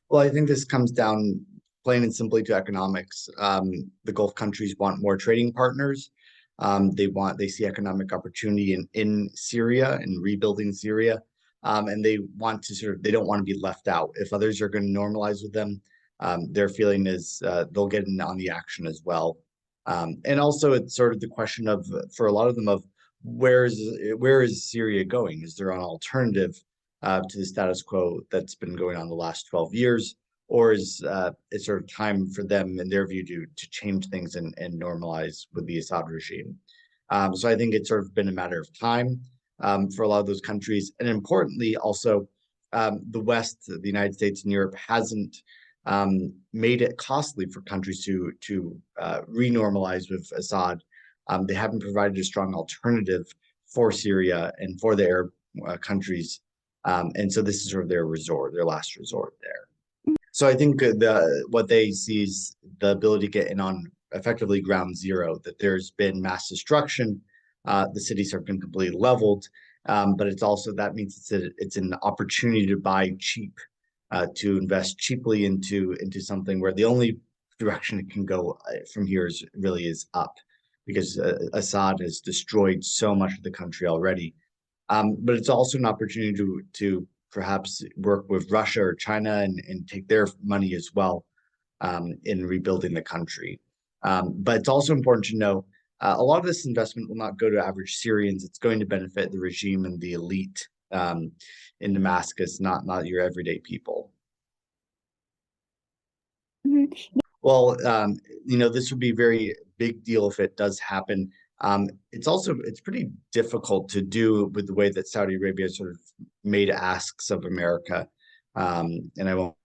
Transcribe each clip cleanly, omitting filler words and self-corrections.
Well, I think this comes down plain and simply to economics. The Gulf countries want more trading partners. They see economic opportunity in Syria and rebuilding Syria. And they want to they don't want to be left out. If others are going to normalize with them, their feeling is they'll get in on the action as well. And also it's sort of the question of, for a lot of them, of where is Syria going? Is there an alternative to the status quo that's been going on the last 12 years? Or is it sort of time for them, in their view, to change things and normalize with the Assad regime? So I think it's sort of been a matter of time for a lot of those countries. And importantly, also, the West, the United States and Europe hasn't made it costly for countries to renormalize with Assad. They haven't provided a strong alternative for Syria and for the Arab countries. And so this is sort of their last resort there. So I think what they see is the ability to get in on effectively ground zero, that there's been mass destruction. The cities have been completely leveled, but it's also, that means it's an opportunity to buy cheap, to invest cheaply into something where the only direction it can go from here is up, because Assad has destroyed so much of the country already. But it's also an opportunity to perhaps work with Russia or China and take their money as well in rebuilding the country. But it's also important to know a lot of this investment will not go to average Syrians. It's going to benefit the regime and the elite in Damascus, not your everyday people. Mm-hmm. Well, this would be a very big deal if it does happen. It's pretty difficult to do with the way that Saudi Arabia sort of made asks of America. And I won't.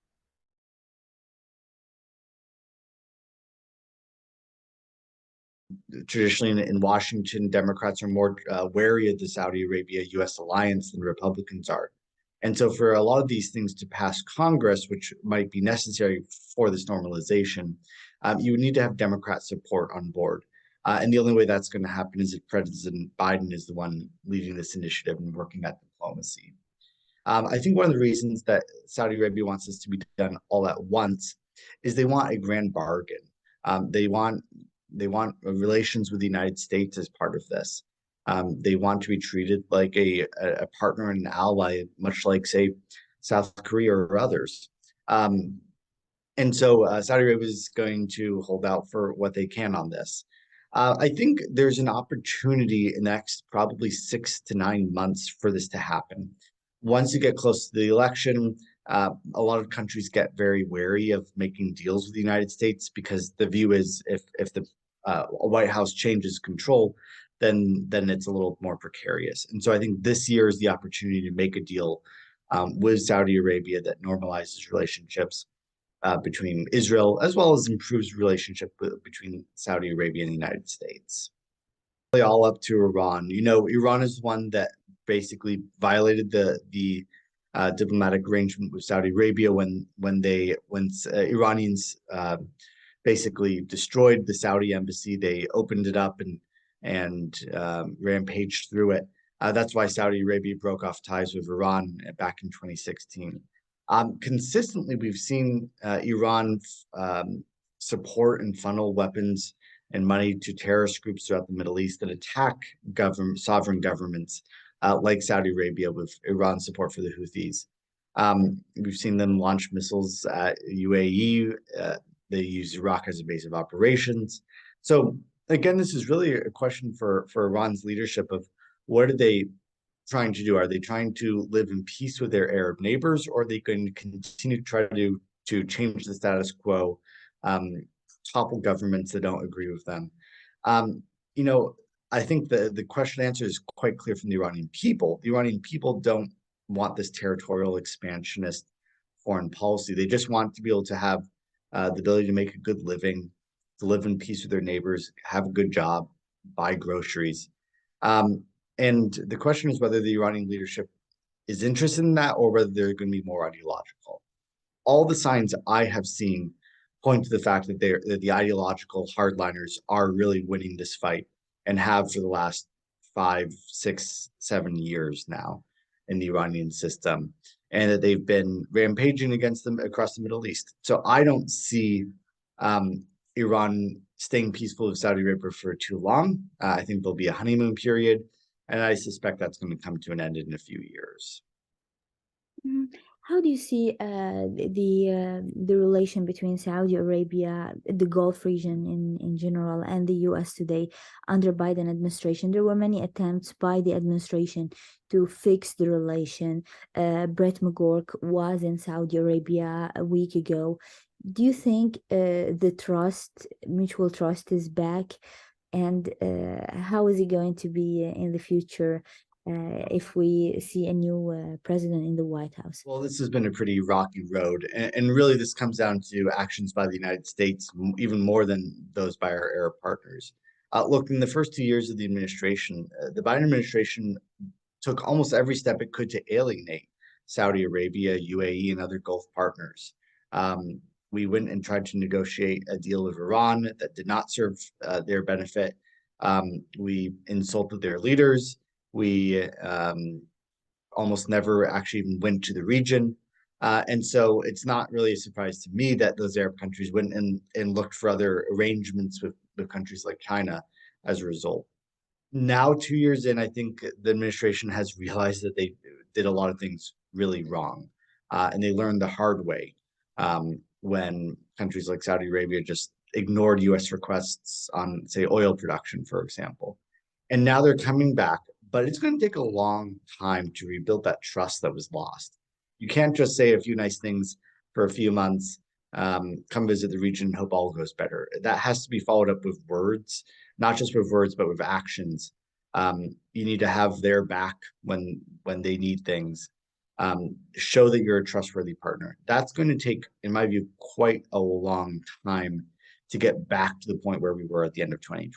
Traditionally in Washington, Democrats are more wary of the Saudi Arabia-US alliance than Republicans are. And so for a lot of these things to pass Congress, which might be necessary for this normalization, you would need to have Democrat support on board. And the only way that's going to happen is if President Biden is the one leading this initiative and working at diplomacy. I think one of the reasons that Saudi Arabia wants this to be done all at once is they want a grand bargain. They want relations with the United States as part of this. They want to be treated like a partner and an ally, much like, say, South Korea or others. And so Saudi Arabia is going to hold out for what they can on this. I think there's an opportunity in the next probably 6 to 9 months for this to happen. Once you get close to the election, a lot of countries get very wary of making deals with the United States, because the view is if the White House changes control, then it's a little more precarious. And so I think this year is the opportunity to make a deal with Saudi Arabia that normalizes relationships between Israel, as well as improves relationship between Saudi Arabia and the United States. All up to Iran. Iran is one that basically violated the diplomatic arrangement with Saudi Arabia when Iranians basically destroyed the Saudi embassy. They opened it up and rampaged through it. That's why Saudi Arabia broke off ties with Iran back in 2016. Consistently, we've seen Iran support and funnel weapons and money to terrorist groups throughout the Middle East that attack sovereign governments, like Saudi Arabia, with Iran's support for the Houthis. We've seen them launch missiles at UAE. They use Iraq as a base of operations. So again, this is really a question for Iran's leadership of what are they trying to do? Are they trying to live in peace with their Arab neighbors, or are they going to continue to try to change the status quo, topple governments that don't agree with them? I think the question answer is quite clear from the Iranian people. The Iranian people don't want this territorial expansionist foreign policy. They just want to be able to have the ability to make a good living, to live in peace with their neighbors, have a good job, buy groceries. And the question is whether the Iranian leadership is interested in that, or whether they're going to be more ideological. All the signs I have seen point to the fact that the ideological hardliners are really winning this fight, and have for the last 5, 6, 7 years now in the Iranian system. and that they've been rampaging against them across the Middle East. So I don't see Iran staying peaceful with Saudi Arabia for too long. I think there'll be a honeymoon period, and I suspect that's going to come to an end in a few years. Mhm. How do you see the relation between Saudi Arabia, the Gulf region in general, and the U.S. today under Biden administration? There were many attempts by the administration to fix the relation. Brett McGurk was in Saudi Arabia a week ago. Do you think the mutual trust, is back? And how is it going to be in the future? If we see a new president in the White House. Well, this has been a pretty rocky road, and really this comes down to actions by the United States, even more than those by our Arab partners. Look, in the first 2 years of the administration, the Biden administration took almost every step it could to alienate Saudi Arabia, UAE, and other Gulf partners. We went and tried to negotiate a deal with Iran that did not serve their benefit. We insulted their leaders. We almost never actually even went to the region. And so it's not really a surprise to me that those Arab countries went and looked for other arrangements with countries like China as a result. Now, 2 years in, I think the administration has realized that they did a lot of things really wrong. And they learned the hard way when countries like Saudi Arabia just ignored US requests on, say, oil production, for example. And now they're coming back, but it's going to take a long time to rebuild that trust that was lost. You can't just say a few nice things for a few months, come visit the region and hope all goes better. That has to be followed up with words, not just with words, but with actions. You need to have their back when they need things. Show that you're a trustworthy partner. That's going to take, in my view, quite a long time to get back to the point where we were at the end of 2020.